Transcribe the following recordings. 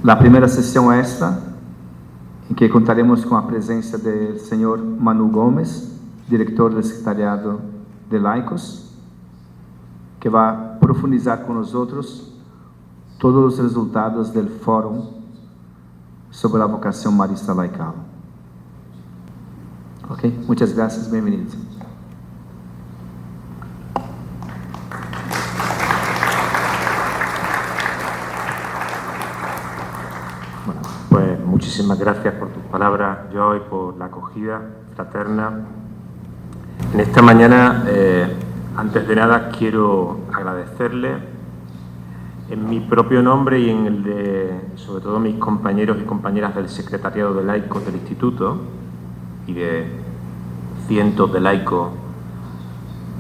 La primera sesión es esta, en que contaremos con la presencia del señor Manu Gómez, director del Secretariado de Laicos, que va a profundizar con nosotros todos los resultados del Fórum sobre la vocación marista laical. Ok, muchas gracias, bienvenidos. Bueno, pues muchísimas gracias por tus palabras, Joy, por la acogida fraterna. En esta mañana, antes de nada, quiero agradecerle en mi propio nombre y en el de, sobre todo, mis compañeros y compañeras del Secretariado de Laicos del Instituto y de cientos de laicos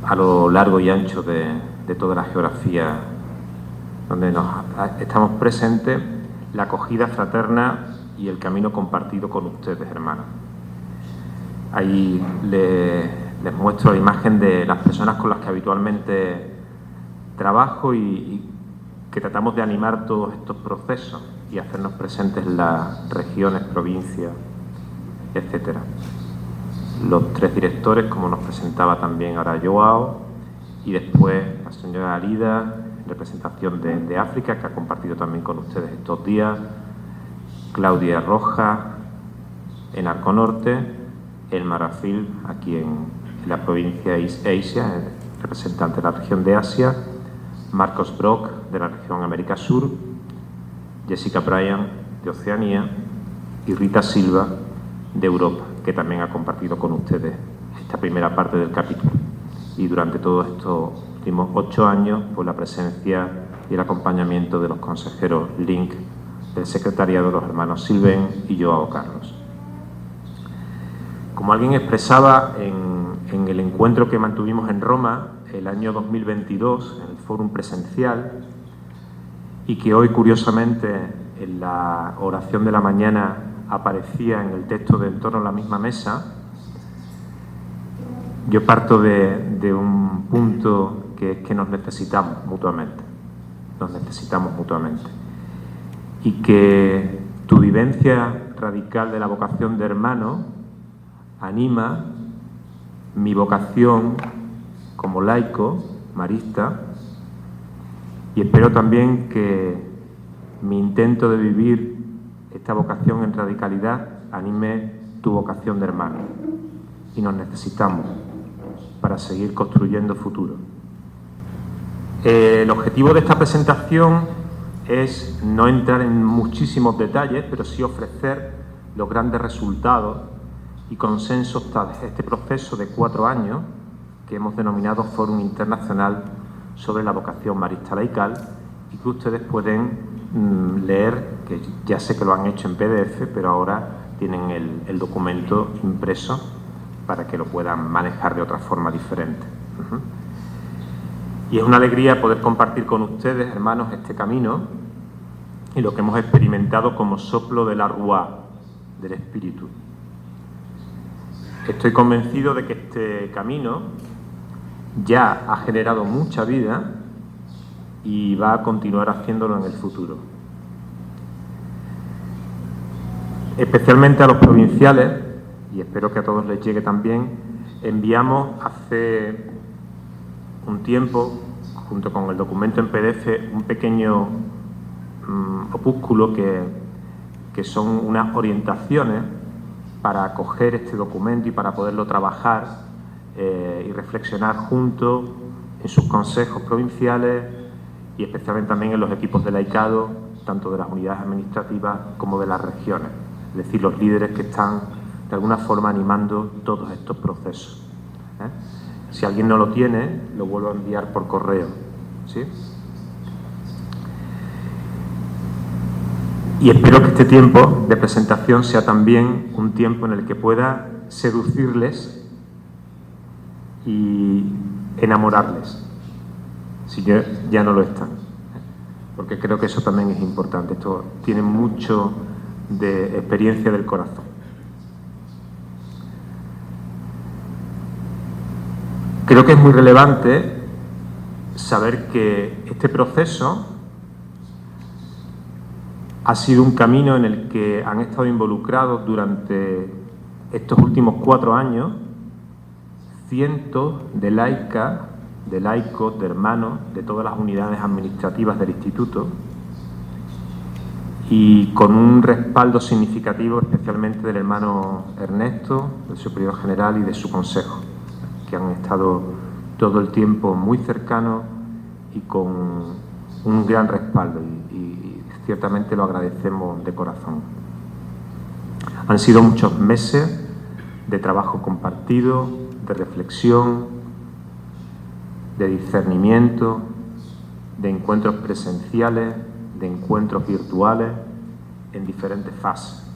a lo largo y ancho de toda la geografía donde estamos presentes, la acogida fraterna y el camino compartido con ustedes, hermanos. Ahí les muestro la imagen de las personas con las que habitualmente trabajo y que tratamos de animar todos estos procesos y hacernos presentes en las regiones, provincias, etcétera. Los tres directores, como nos presentaba también ahora Joao, y después la señora Alida, en representación de África, que ha compartido también con ustedes estos días, Claudia Rojas, en Arco Norte, el Marafil, aquí en la provincia de Asia, representante de la región de Asia, Marcos Brock, de la región América Sur, Jessica Bryan, de Oceanía, y Rita Silva, de Europa, que también ha compartido con ustedes esta primera parte del capítulo. Y durante todos estos últimos 8 años, pues la presencia y el acompañamiento de los consejeros Link del Secretariado, los hermanos Silven y Joao Carlos. Como alguien expresaba en el encuentro que mantuvimos en Roma el año 2022, en el Fórum presencial, y que hoy, curiosamente, en la oración de la mañana aparecía en el texto de En torno a la misma mesa, yo parto de un punto que es que nos necesitamos mutuamente. Nos necesitamos mutuamente. Y que tu vivencia radical de la vocación de hermano anima mi vocación como laico, marista, y espero también que mi intento de vivir esta vocación en radicalidad anime tu vocación de hermano. Y nos necesitamos para seguir construyendo futuro. El objetivo de esta presentación es no entrar en muchísimos detalles, pero sí ofrecer los grandes resultados y consensos tras este proceso de 4 años que hemos denominado Fórum Internacional sobre la Vocación Marista Laical y que ustedes pueden leer, que ya sé que lo han hecho en PDF, pero ahora tienen el documento impreso para que lo puedan manejar de otra forma diferente. Y es una alegría poder compartir con ustedes, hermanos, este camino y lo que hemos experimentado como soplo de la Ruá, del Espíritu. Estoy convencido de que este camino ya ha generado mucha vida y va a continuar haciéndolo en el futuro. Especialmente a los provinciales, y espero que a todos les llegue también, enviamos hace un tiempo, junto con el documento en PDF, un pequeño opúsculo que son unas orientaciones para acoger este documento y para poderlo trabajar y reflexionar juntos en sus consejos provinciales y especialmente también en los equipos de laicado, tanto de las unidades administrativas como de las regiones, es decir, los líderes que están de alguna forma animando todos estos procesos. Si alguien no lo tiene, lo vuelvo a enviar por correo, ¿sí? Y espero que este tiempo de presentación sea también un tiempo en el que pueda seducirles y enamorarles, si ya no lo están, porque creo que eso también es importante. Esto tiene mucho de experiencia del corazón. Creo que es muy relevante saber que este proceso Ha sido un camino en el que han estado involucrados durante estos últimos 4 años cientos de laicas, de laicos, de hermanos de todas las unidades administrativas del Instituto, y con un respaldo significativo especialmente del hermano Ernesto, del superior general, y de su consejo, que han estado todo el tiempo muy cercanos y con un gran respaldo, y ciertamente lo agradecemos de corazón. Han sido muchos meses de trabajo compartido, de reflexión, de discernimiento, de encuentros presenciales, de encuentros virtuales en diferentes fases.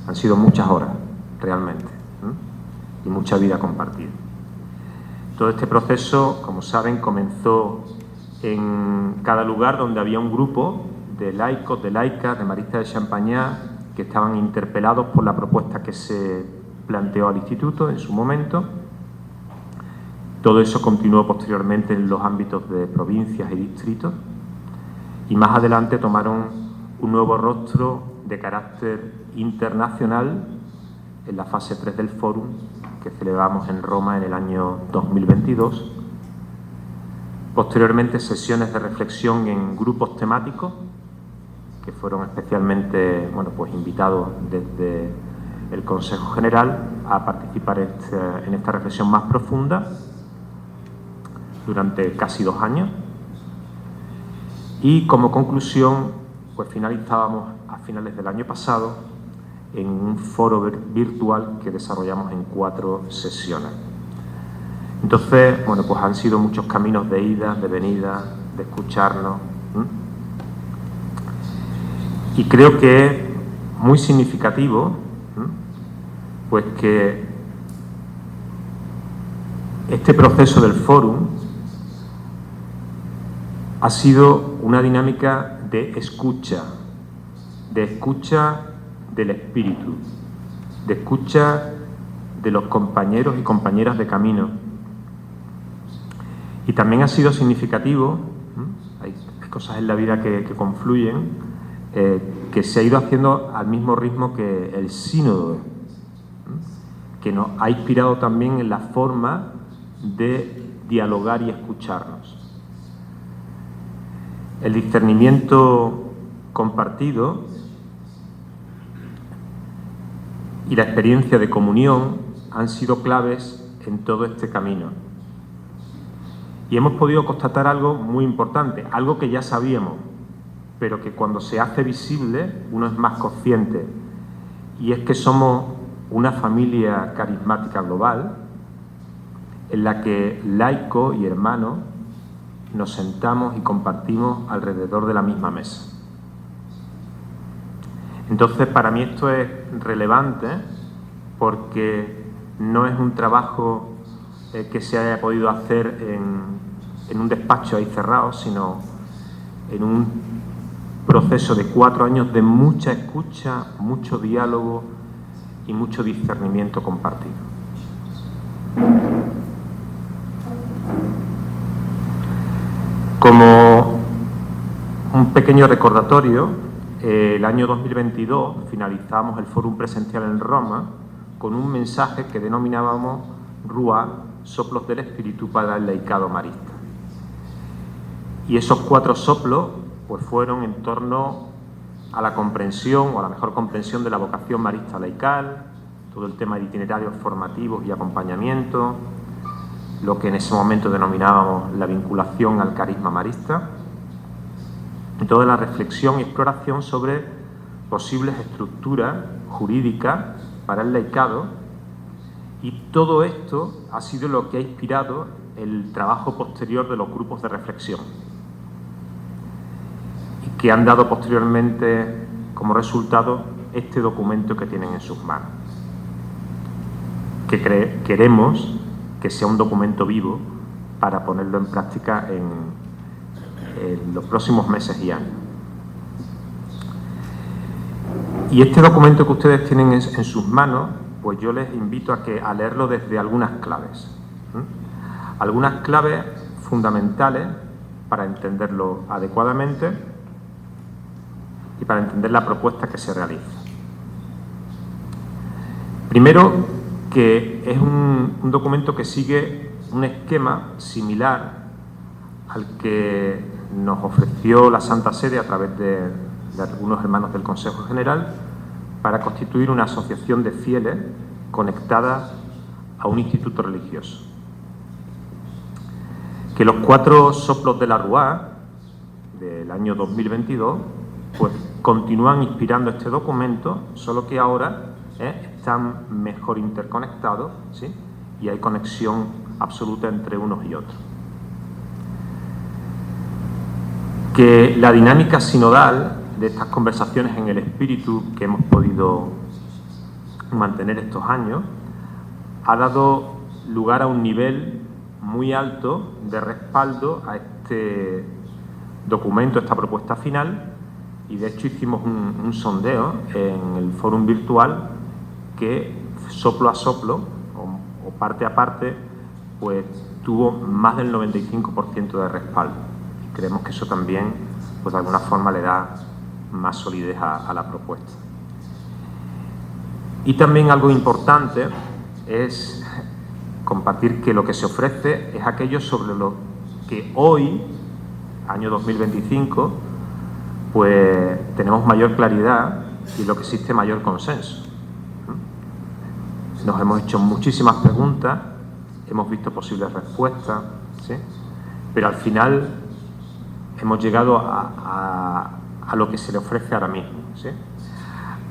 Han sido muchas horas, realmente, y mucha vida compartida. Todo este proceso, como saben, comenzó en cada lugar donde había un grupo de laicos, de laicas, de maristas de Champagnat, que estaban interpelados por la propuesta que se planteó al Instituto en su momento. Todo eso continuó posteriormente en los ámbitos de provincias y distritos, y más adelante tomaron un nuevo rostro de carácter internacional en la fase 3 del Fórum, que celebramos en Roma en el año 2022. Posteriormente, sesiones de reflexión en grupos temáticos, que fueron especialmente invitados desde el Consejo General a participar en esta reflexión más profunda durante casi 2 años. Y como conclusión, pues finalizábamos a finales del año pasado en un foro virtual que desarrollamos en 4 sesiones. Entonces, pues han sido muchos caminos de ida, de venida, de escucharnos. Y creo que es muy significativo, pues que este proceso del Fórum ha sido una dinámica de escucha del espíritu, de escucha de los compañeros y compañeras de camino. Y también ha sido significativo, hay cosas en la vida que confluyen, que se ha ido haciendo al mismo ritmo que el sínodo, que nos ha inspirado también en la forma de dialogar y escucharnos. El discernimiento compartido y la experiencia de comunión han sido claves en todo este camino. Y hemos podido constatar algo muy importante, algo que ya sabíamos, pero que cuando se hace visible uno es más consciente, y es que somos una familia carismática global en la que laicos y hermanos nos sentamos y compartimos alrededor de la misma mesa. Entonces, para mí esto es relevante porque no es un trabajo que se haya podido hacer en un despacho ahí cerrado, sino en un proceso de 4 años de mucha escucha, mucho diálogo y mucho discernimiento compartido. Como un pequeño recordatorio, el año 2022 finalizamos el Fórum presencial en Roma con un mensaje que denominábamos Rúa, soplos del espíritu para el laicado marista. Y esos 4 soplos pues fueron en torno a la comprensión, o a la mejor comprensión de la vocación marista laical, todo el tema de itinerarios formativos y acompañamiento, lo que en ese momento denominábamos la vinculación al carisma marista, y toda la reflexión y exploración sobre posibles estructuras jurídicas para el laicado, y todo esto ha sido lo que ha inspirado el trabajo posterior de los grupos de reflexión, y que han dado posteriormente como resultado este documento que tienen en sus manos, que queremos que sea un documento vivo para ponerlo en práctica en los próximos meses y años. Y este documento que ustedes tienen en sus manos, pues yo les invito a leerlo desde algunas claves. Algunas claves fundamentales para entenderlo adecuadamente. y para entender la propuesta que se realiza. Primero, que es un documento que sigue un esquema similar al que nos ofreció la Santa Sede a través de algunos hermanos del Consejo General para constituir una asociación de fieles conectada a un instituto religioso. Que los 4 soplos de la Rúa del año 2022 pues continúan inspirando este documento, solo que ahora están mejor interconectados, ¿sí? Y hay conexión absoluta entre unos y otros. Que la dinámica sinodal de estas conversaciones en el espíritu que hemos podido mantener estos años ha dado lugar a un nivel muy alto de respaldo a este documento, esta propuesta final, y de hecho hicimos un sondeo en el fórum virtual que soplo a soplo o parte a parte pues tuvo más del 95% de respaldo. Y creemos que eso también pues de alguna forma le da más solidez a la propuesta. Y también algo importante es compartir que lo que se ofrece es aquello sobre lo que hoy, año 2025, pues tenemos mayor claridad y lo que existe mayor consenso. Nos hemos hecho muchísimas preguntas, hemos visto posibles respuestas, ¿sí? Pero al final hemos llegado a lo que se le ofrece ahora mismo, ¿sí?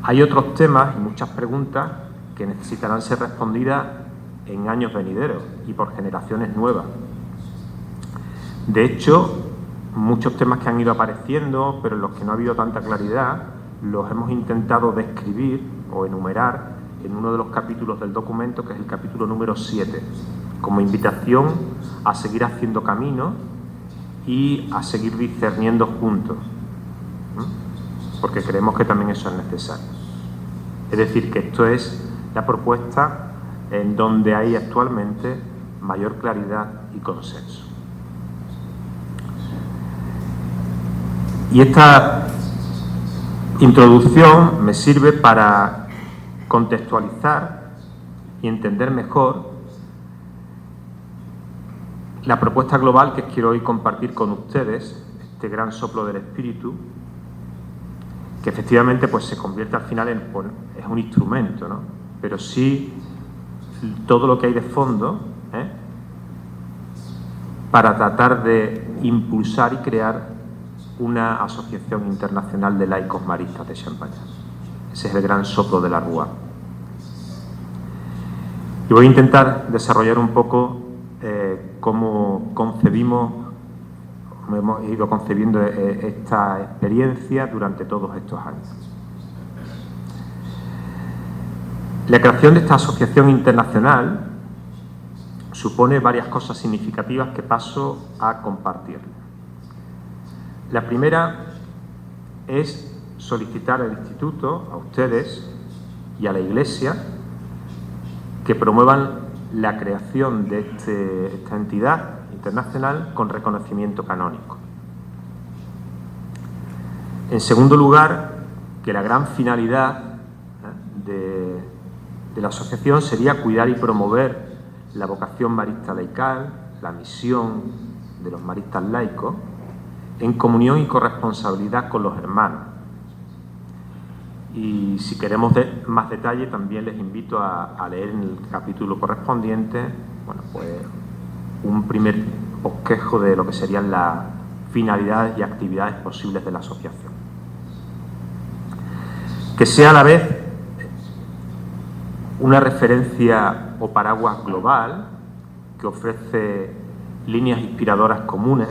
Hay otros temas y muchas preguntas que necesitarán ser respondidas en años venideros y por generaciones nuevas. De hecho, muchos temas que han ido apareciendo, pero en los que no ha habido tanta claridad, los hemos intentado describir o enumerar en uno de los capítulos del documento, que es el capítulo número 7, como invitación a seguir haciendo camino y a seguir discerniendo juntos, porque creemos que también eso es necesario. Es decir, que esto es la propuesta en donde hay actualmente mayor claridad y consenso. Y esta introducción me sirve para contextualizar y entender mejor la propuesta global que quiero hoy compartir con ustedes, este gran soplo del Espíritu, que efectivamente pues se convierte al final en es un instrumento, ¿no? Pero sí todo lo que hay de fondo para tratar de impulsar y crear una asociación internacional de laicos maristas de Champaña. Ese es el gran soplo de la Rúa. Y voy a intentar desarrollar un poco cómo concebimos, cómo hemos ido concebiendo esta experiencia durante todos estos años. La creación de esta asociación internacional supone varias cosas significativas que paso a compartir. La primera es solicitar al Instituto, a ustedes y a la Iglesia, que promuevan la creación de esta entidad internacional con reconocimiento canónico. En segundo lugar, que la gran finalidad de la asociación sería cuidar y promover la vocación marista laical, la misión de los maristas laicos, en comunión y corresponsabilidad con los hermanos. Y si queremos más detalle, también les invito a leer en el capítulo correspondiente, bueno, pues un primer bosquejo de lo que serían las finalidades y actividades posibles de la asociación. Que sea a la vez una referencia o paraguas global que ofrece líneas inspiradoras comunes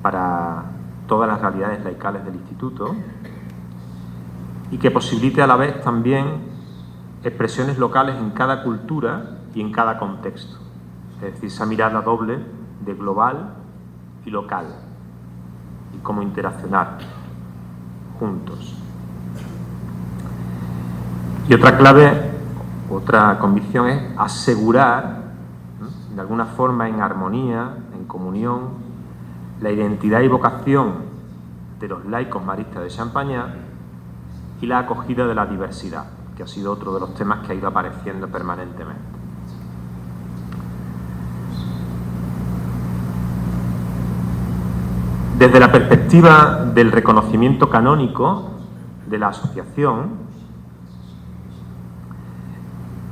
para todas las realidades laicales del Instituto y que posibilite a la vez también expresiones locales en cada cultura y en cada contexto. Es decir, esa mirada doble de global y local y cómo interaccionar juntos. Y otra clave, otra convicción es asegurar, de alguna forma en armonía, en comunión, la identidad y vocación de los laicos maristas de Champagnat y la acogida de la diversidad, que ha sido otro de los temas que ha ido apareciendo permanentemente. Desde la perspectiva del reconocimiento canónico de la asociación,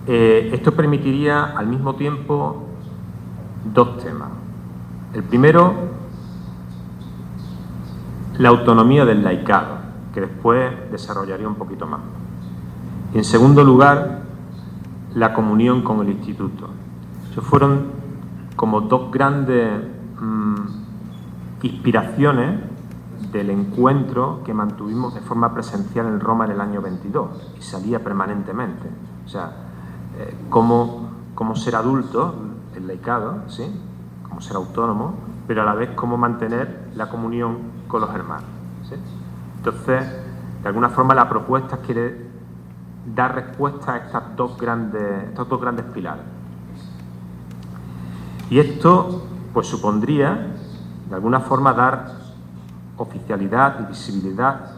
esto permitiría al mismo tiempo dos temas. El primero, la autonomía del laicado, que después desarrollaría un poquito más. Y en segundo lugar, la comunión con el instituto. Esos fueron como dos grandes inspiraciones del encuentro que mantuvimos de forma presencial en Roma en el año 22 y salía permanentemente. O sea, cómo ser adulto, el laicado, ¿sí? Cómo ser autónomo, pero a la vez cómo mantener la comunión con los hermanos, ¿sí? Entonces, de alguna forma la propuesta quiere dar respuesta a estos dos grandes pilares. Y esto pues supondría de alguna forma dar oficialidad y visibilidad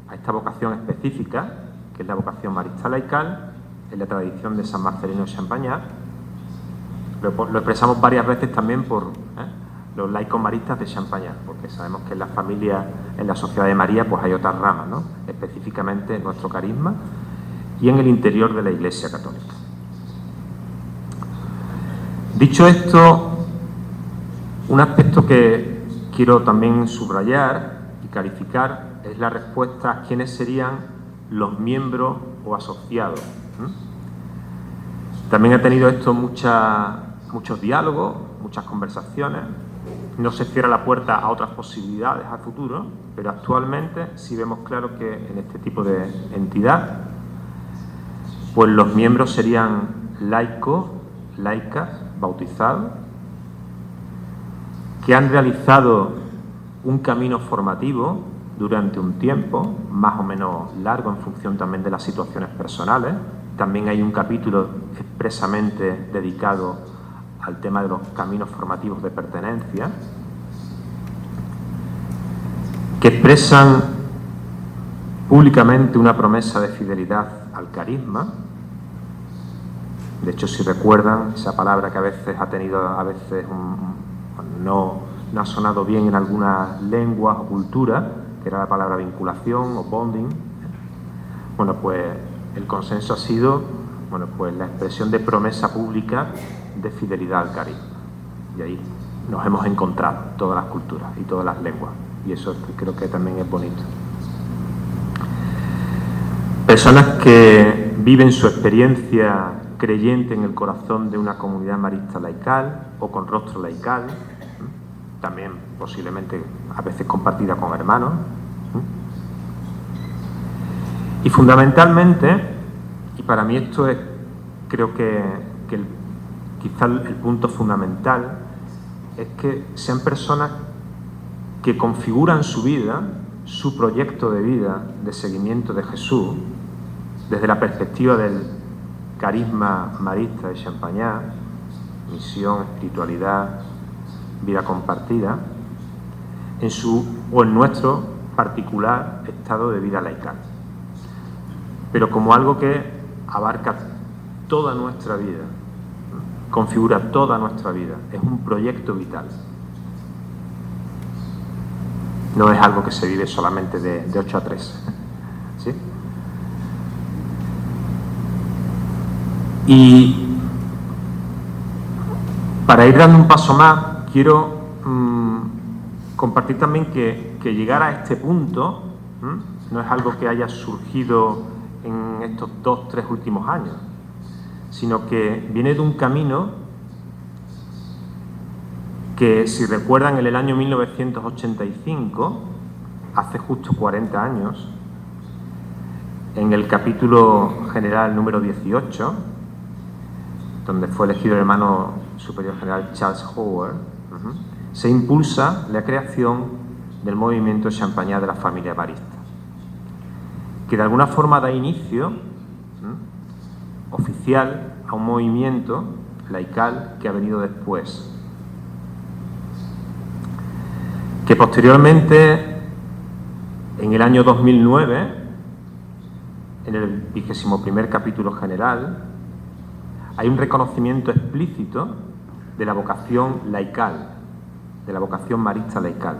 a esta vocación específica, que es la vocación marista laical, en la tradición de San Marcelino de Champagnat. Lo expresamos varias veces también por los laicos maristas de Champagnat, porque sabemos que en la familia, en la Sociedad de María, pues hay otras ramas, ¿no? Específicamente en nuestro carisma y en el interior de la Iglesia Católica. Dicho esto, un aspecto que quiero también subrayar y clarificar es la respuesta a quiénes serían los miembros o asociados. También ha tenido esto muchos diálogos, muchas conversaciones. No se cierra la puerta a otras posibilidades a futuro, pero actualmente sí vemos claro que en este tipo de entidad, pues los miembros serían laicos, laicas, bautizados, que han realizado un camino formativo durante un tiempo, más o menos largo en función también de las situaciones personales. También hay un capítulo expresamente dedicado al tema de los caminos formativos de pertenencia, que expresan públicamente una promesa de fidelidad al carisma. De hecho, si recuerdan, esa palabra que a veces ha tenido, no ha sonado bien en algunas lenguas o culturas, que era la palabra vinculación o bonding. Bueno, pues el consenso ha sido, bueno, pues la expresión de promesa pública de fidelidad al carisma. Y ahí nos hemos encontrado todas las culturas y todas las lenguas. Y eso creo que también es bonito. Personas que viven su experiencia creyente en el corazón de una comunidad marista laical o con rostro laical, también posiblemente a veces compartida con hermanos. Y fundamentalmente, y para mí esto es, creo que quizá el punto fundamental, es que sean personas que configuran su vida, su proyecto de vida, de seguimiento de Jesús, desde la perspectiva del carisma marista de Champagnat, misión, espiritualidad, vida compartida, en nuestro particular estado de vida laical. Pero como algo que abarca toda nuestra vida, configura toda nuestra vida, es un proyecto vital. No es algo que se vive solamente de 8 a 3. ¿Sí? Y para ir dando un paso más, quiero compartir también que llegar a este punto no es algo que haya surgido en estos 2-3 últimos años, sino que viene de un camino que, si recuerdan, en el año 1985, hace justo 40 años, en el capítulo general número 18, donde fue elegido el hermano superior general Charles Howard, se impulsa la creación del movimiento Champagnat de la familia marista, que de alguna forma da inicio oficial a un movimiento laical que ha venido después, que posteriormente En el año 2009, en el 21º capítulo general, hay un reconocimiento explícito de la vocación laical, de la vocación marista laical.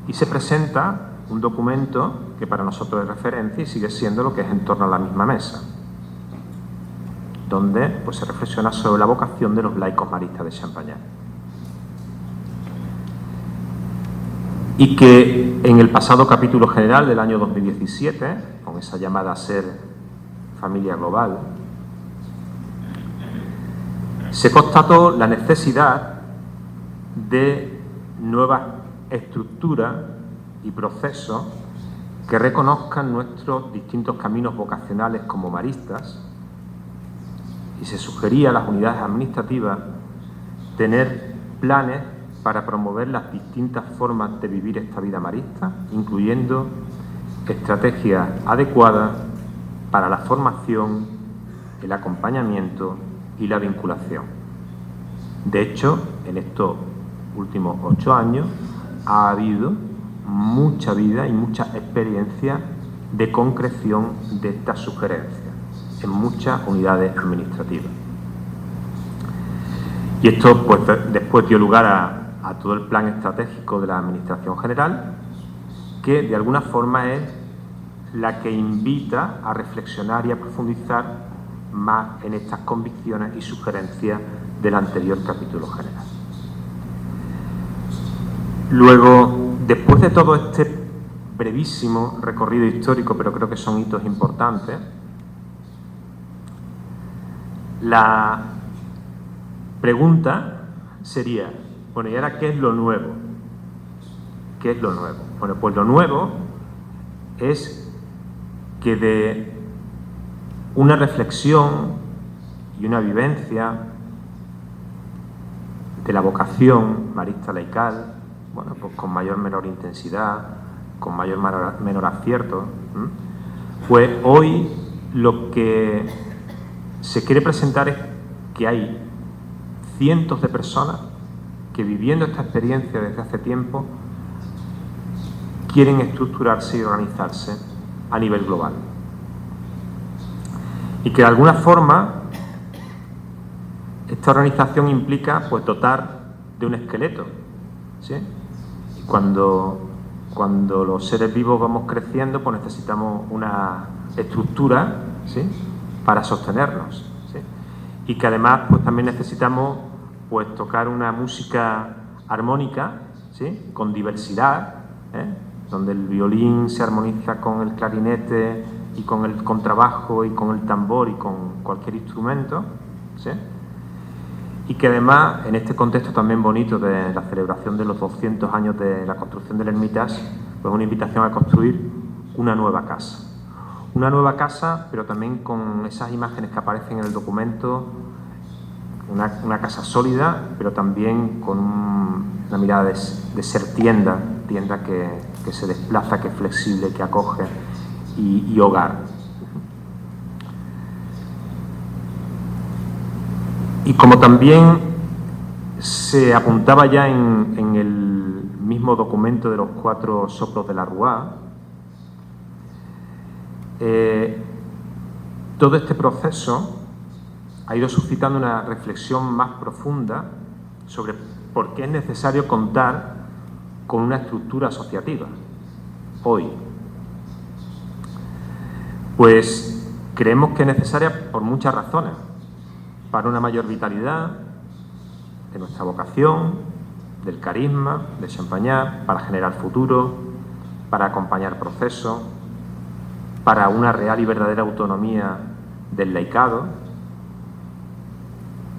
Y se presenta un documento que para nosotros es referencia y sigue siendo lo que es En torno a la misma mesa, donde pues, se reflexiona sobre la vocación de los laicos maristas de Champañá. Y que en el pasado capítulo general del año 2017, con esa llamada a ser familia global, se constató la necesidad de nuevas estructuras y procesos que reconozcan nuestros distintos caminos vocacionales como maristas, y se sugería a las unidades administrativas tener planes para promover las distintas formas de vivir esta vida marista, incluyendo estrategias adecuadas para la formación, el acompañamiento y la vinculación. De hecho, en estos últimos 8 años ha habido mucha vida y mucha experiencia de concreción de estas sugerencias en muchas unidades administrativas. Y esto pues, después dio lugar a todo el plan estratégico de la Administración General, que de alguna forma es la que invita a reflexionar y a profundizar más en estas convicciones y sugerencias del anterior capítulo general. Luego, después de todo este brevísimo recorrido histórico, pero creo que son hitos importantes, la pregunta sería, bueno, ¿y ahora qué es lo nuevo? ¿Qué es lo nuevo? Bueno, pues lo nuevo es que de una reflexión y una vivencia de la vocación marista laical, bueno, pues con mayor o menor intensidad, con mayor o menor acierto, pues hoy lo que se quiere presentar es que hay cientos de personas que viviendo esta experiencia desde hace tiempo quieren estructurarse y organizarse a nivel global. Y que de alguna forma esta organización implica pues dotar de un esqueleto, ¿sí? Y cuando los seres vivos vamos creciendo, pues necesitamos una estructura, ¿sí?, para sostenernos, ¿sí? Y que además pues también necesitamos pues tocar una música armónica, ¿sí?, con diversidad, donde el violín se armoniza con el clarinete y con el contrabajo y con el tambor y con cualquier instrumento, ¿sí? Y que además, en este contexto también bonito de la celebración de los 200 años de la construcción del Hermitage, pues una invitación a construir una nueva casa. Una nueva casa, pero también con esas imágenes que aparecen en el documento, una casa sólida, pero también con una mirada de ser tienda que se desplaza, que es flexible, que acoge y hogar. Y como también se apuntaba ya en el mismo documento de los 4 soplos de la Rúa, todo este proceso ha ido suscitando una reflexión más profunda sobre por qué es necesario contar con una estructura asociativa hoy. Pues creemos que es necesaria por muchas razones, para una mayor vitalidad de nuestra vocación, del carisma de Champañá, para generar futuro, para acompañar procesos, para una real y verdadera autonomía del laicado,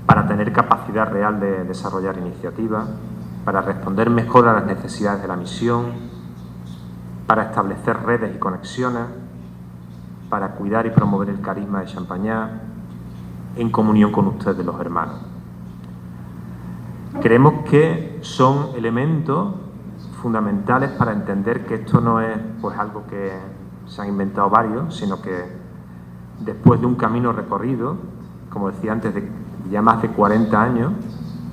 para tener capacidad real de desarrollar iniciativas, para responder mejor a las necesidades de la misión, para establecer redes y conexiones, para cuidar y promover el carisma de Champañá en comunión con ustedes, los hermanos. Creemos que son elementos fundamentales para entender que esto no es pues algo que se han inventado varios, sino que después de un camino recorrido, como decía antes, de ya más de 40 años,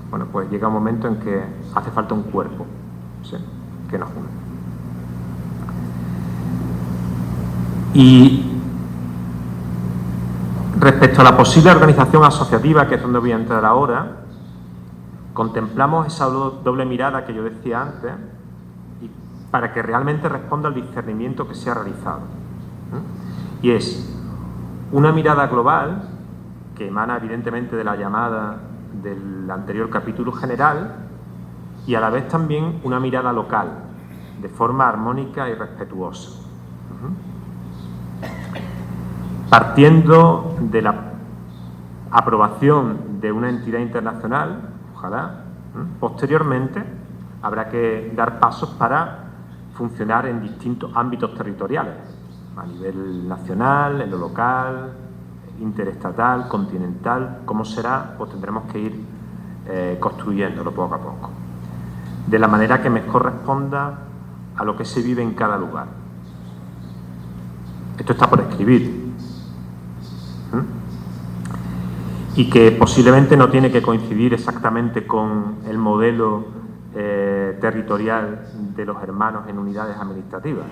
bueno, pues llega un momento en que hace falta un cuerpo, ¿sí?, que nos une. Y respecto a la posible organización asociativa, que es donde voy a entrar ahora, contemplamos esa doble mirada que yo decía antes, y para que realmente responda al discernimiento que se ha realizado. Y es una mirada global, que emana evidentemente de la llamada del anterior capítulo general, y a la vez también una mirada local, de forma armónica y respetuosa. Partiendo de la aprobación de una entidad internacional, ojalá, posteriormente habrá que dar pasos para funcionar en distintos ámbitos territoriales, a nivel nacional, en lo local, interestatal, continental. ¿Cómo será? Pues tendremos que ir construyéndolo poco a poco, de la manera que mejor responda a lo que se vive en cada lugar. Esto está por escribir. Y que posiblemente no tiene que coincidir exactamente con el modelo territorial de los hermanos en unidades administrativas.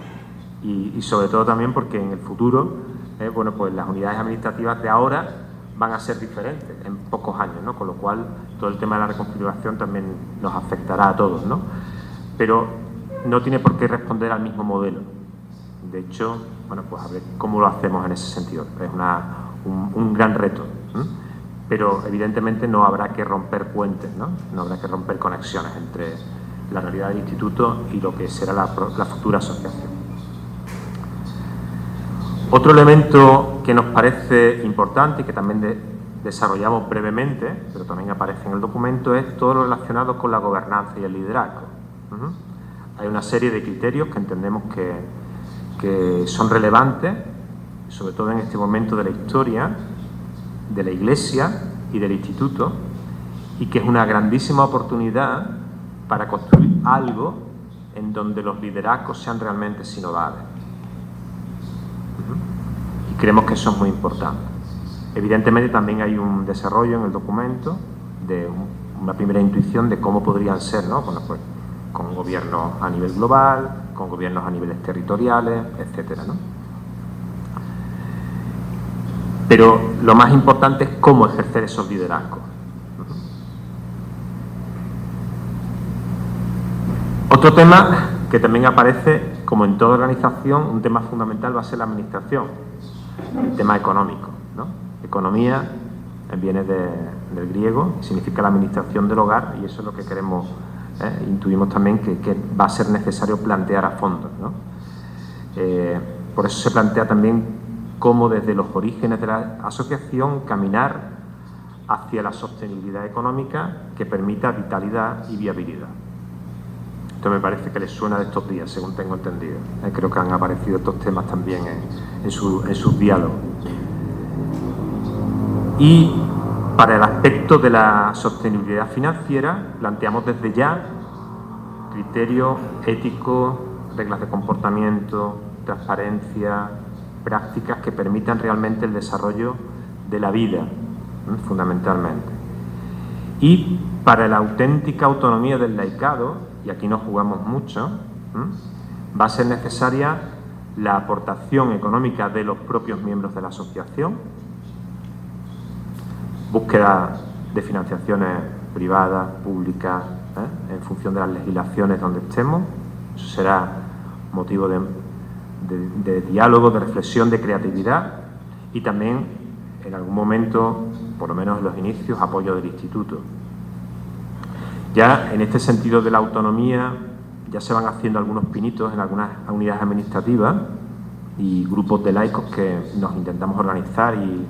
Y sobre todo también porque en el futuro, bueno, pues las unidades administrativas de ahora van a ser diferentes en pocos años, ¿no? Con lo cual todo el tema de la reconfiguración también nos afectará a todos, ¿no? Pero no tiene por qué responder al mismo modelo. De hecho, bueno, pues a ver cómo lo hacemos en ese sentido. Es un gran reto, pero evidentemente no habrá que romper puentes, ¿no? No habrá que romper conexiones entre la realidad del instituto y lo que será la futura asociación. Otro elemento que nos parece importante y que también desarrollamos brevemente, pero también aparece en el documento, es todo lo relacionado con la gobernanza y el liderazgo. Hay una serie de criterios que entendemos que son relevantes, sobre todo en este momento de la historia, de la Iglesia y del Instituto, y que es una grandísima oportunidad para construir algo en donde los liderazgos sean realmente sinodales. Y creemos que eso es muy importante. Evidentemente también hay un desarrollo en el documento de una primera intuición de cómo podrían ser, ¿no? Bueno, pues, con gobiernos a nivel global, con gobiernos a niveles territoriales, etcétera, ¿no? Pero lo más importante es cómo ejercer esos liderazgos. Otro tema que también aparece, como en toda organización, un tema fundamental va a ser la administración, el tema económico, ¿no? Economía viene del griego, significa la administración del hogar, y eso es lo que queremos, intuimos también que va a ser necesario plantear a fondo, ¿no? Por eso se plantea también cómo desde los orígenes de la asociación caminar hacia la sostenibilidad económica que permita vitalidad y viabilidad. Esto me parece que les suena de estos días, según tengo entendido. Creo que han aparecido estos temas también en sus diálogos. Y para el aspecto de la sostenibilidad financiera, planteamos desde ya criterios éticos, reglas de comportamiento, transparencia, prácticas que permitan realmente el desarrollo de la vida, fundamentalmente. Y para la auténtica autonomía del laicado, y aquí nos jugamos mucho, va a ser necesaria la aportación económica de los propios miembros de la asociación, búsqueda de financiaciones privadas, públicas, en función de las legislaciones donde estemos. Eso será motivo de diálogo, de reflexión, de creatividad, y también en algún momento, por lo menos en los inicios, apoyo del instituto. Ya en este sentido de la autonomía ya se van haciendo algunos pinitos en algunas unidades administrativas y grupos de laicos que nos intentamos organizar y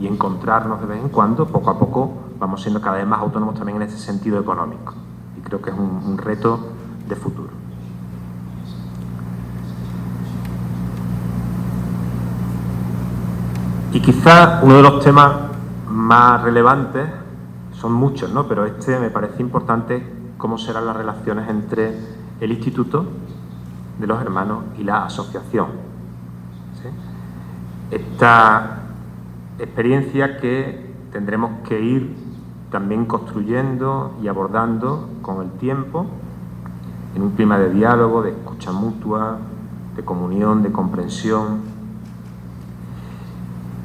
encontrarnos de vez en cuando. Poco a poco vamos siendo cada vez más autónomos también en ese sentido económico, y creo que es un reto de futuro. Y quizá uno de los temas más relevantes, son muchos, ¿no? Pero este me parece importante, cómo serán las relaciones entre el Instituto de los Hermanos y la asociación, ¿sí? Esta experiencia que tendremos que ir también construyendo y abordando con el tiempo, en un clima de diálogo, de escucha mutua, de comunión, de comprensión.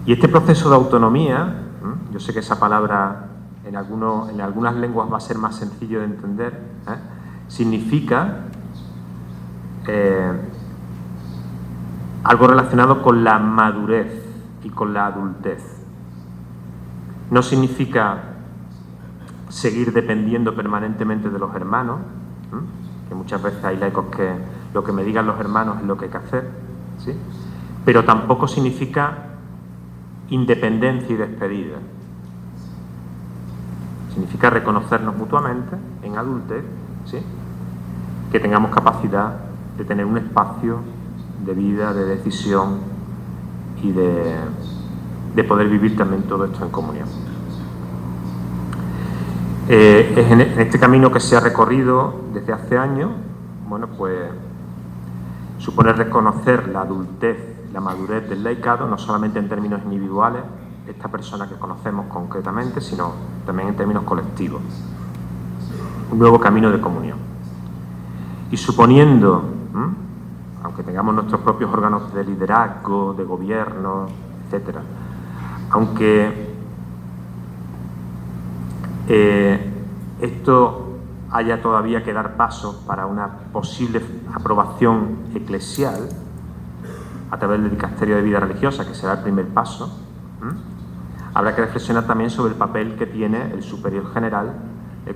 Y este proceso de autonomía, yo sé que esa palabra en algunas lenguas va a ser más sencillo de entender, significa algo relacionado con la madurez y con la adultez. No significa seguir dependiendo permanentemente de los hermanos, que muchas veces hay laicos que lo que me digan los hermanos es lo que hay que hacer, ¿sí? Pero tampoco significa independencia y despedida. Significa reconocernos mutuamente en adultez, ¿sí? Que tengamos capacidad de tener un espacio de vida, de decisión y de poder vivir también todo esto en comunión. Es en este camino que se ha recorrido desde hace años, bueno, pues supone reconocer la adultez, la madurez del laicado, no solamente en términos individuales, esta persona que conocemos concretamente, sino también en términos colectivos. Un nuevo camino de comunión. Y suponiendo, aunque tengamos nuestros propios órganos de liderazgo, de gobierno, etcétera, aunque esto haya todavía que dar paso para una posible aprobación eclesial a través del dicasterio de vida religiosa, que será el primer paso, habrá que reflexionar también sobre el papel que tiene el superior general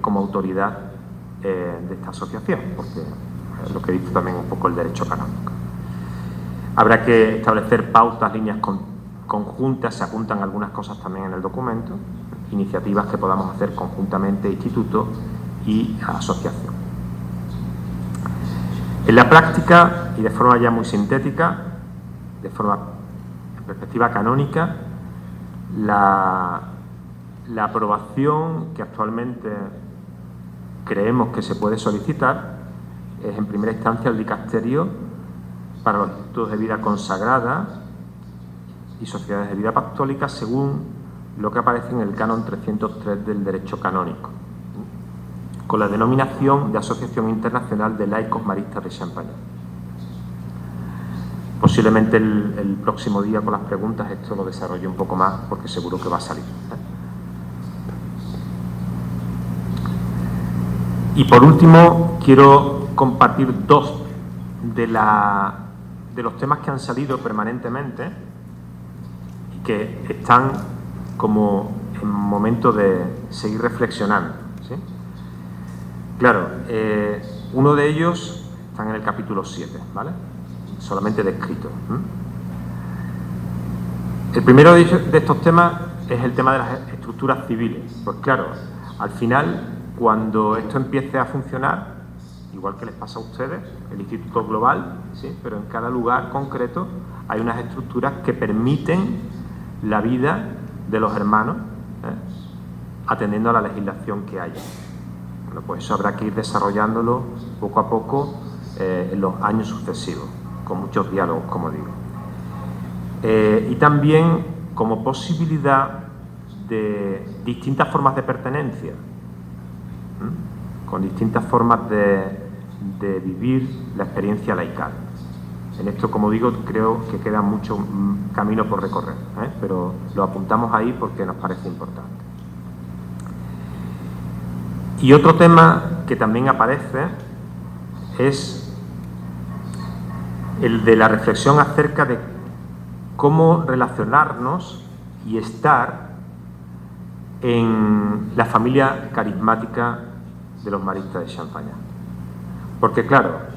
como autoridad de esta asociación, porque es lo que dice también un poco el derecho canónico. Habrá que establecer pautas, líneas conjuntas, se apuntan algunas cosas también en el documento, iniciativas que podamos hacer conjuntamente instituto y asociación. En la práctica, y de forma ya muy sintética, en perspectiva canónica, la aprobación que actualmente creemos que se puede solicitar es en primera instancia el dicasterio para los institutos de vida consagrada y sociedades de vida apostólica según lo que aparece en el canon 303 del derecho canónico, con la denominación de Asociación Internacional de Laicos Maristas de Champaña. Posiblemente el próximo día con las preguntas esto lo desarrolle un poco más porque seguro que va a salir. Y por último quiero compartir dos de los temas que han salido permanentemente y que están como en momento de seguir reflexionando, ¿sí? Claro, uno de ellos está en el capítulo 7, ¿vale? Solamente descrito. El primero de estos temas es el tema de las estructuras civiles. Pues claro, al final, cuando esto empiece a funcionar, igual que les pasa a ustedes, el Instituto Global, ¿sí? Pero en cada lugar concreto hay unas estructuras que permiten la vida de los hermanos, atendiendo a la legislación que haya. Bueno, pues eso habrá que ir desarrollándolo poco a poco en los años sucesivos, con muchos diálogos, como digo. Y también como posibilidad de distintas formas de pertenencia, con distintas formas de vivir la experiencia laical. En esto, como digo, creo que queda mucho camino por recorrer, pero lo apuntamos ahí porque nos parece importante. Y otro tema que también aparece es el de la reflexión acerca de cómo relacionarnos y estar en la familia carismática de los maristas de Champaña. Porque claro,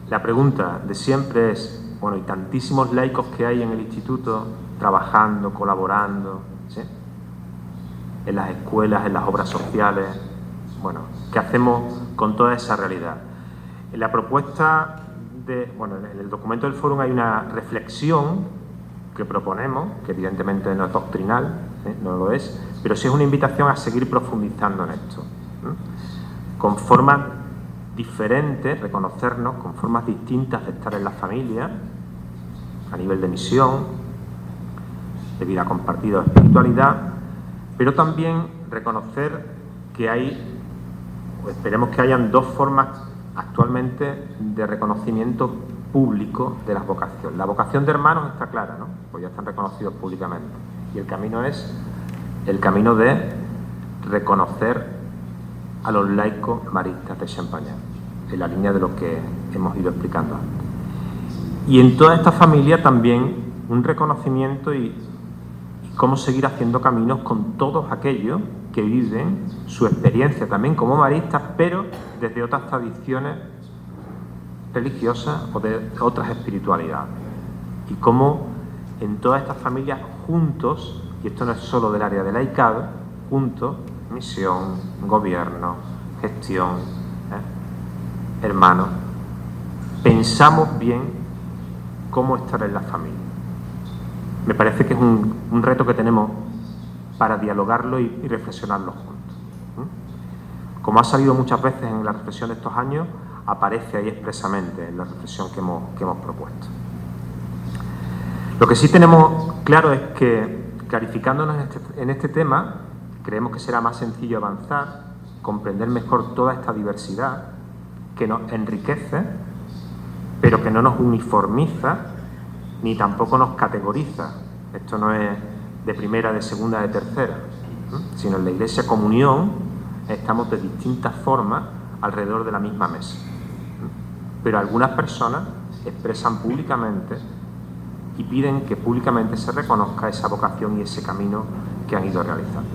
la pregunta de siempre es, bueno, y tantísimos laicos que hay en el instituto trabajando, colaborando, ¿sí? En las escuelas, en las obras sociales, bueno, ¿qué hacemos con toda esa realidad? En la propuesta en el documento del Fórum hay una reflexión que proponemos, que evidentemente no es doctrinal, no lo es, pero sí es una invitación a seguir profundizando en esto, con formas diferentes, reconocernos con formas distintas de estar en la familia, a nivel de misión, de vida compartida o espiritualidad, pero también reconocer que hay, o esperemos que hayan dos formas actualmente de reconocimiento público de las vocaciones. La vocación de hermanos está clara, ¿no? Pues ya están reconocidos públicamente. Y el camino es el camino de reconocer a los laicos maristas de Champagnat, en la línea de lo que hemos ido explicando antes. Y en toda esta familia también un reconocimiento y cómo seguir haciendo caminos con todos aquellos que viven su experiencia también como maristas, pero desde otras tradiciones religiosas o de otras espiritualidades. Y cómo en todas estas familias juntos, y esto no es solo del área de laicado, juntos, misión, gobierno, gestión, hermanos, pensamos bien cómo estar en la familia. Me parece que es un reto que tenemos para dialogarlo y reflexionarlo juntos. Como ha salido muchas veces en la reflexión de estos años, aparece ahí expresamente en la reflexión que hemos propuesto. Lo que sí tenemos claro es que, clarificándonos en este tema, creemos que será más sencillo avanzar, comprender mejor toda esta diversidad que nos enriquece, pero que no nos uniformiza ni tampoco nos categoriza. Esto no es de primera, de segunda, de tercera, sino en la Iglesia Comunión estamos de distintas formas alrededor de la misma mesa. Pero algunas personas expresan públicamente y piden que públicamente se reconozca esa vocación y ese camino que han ido realizando.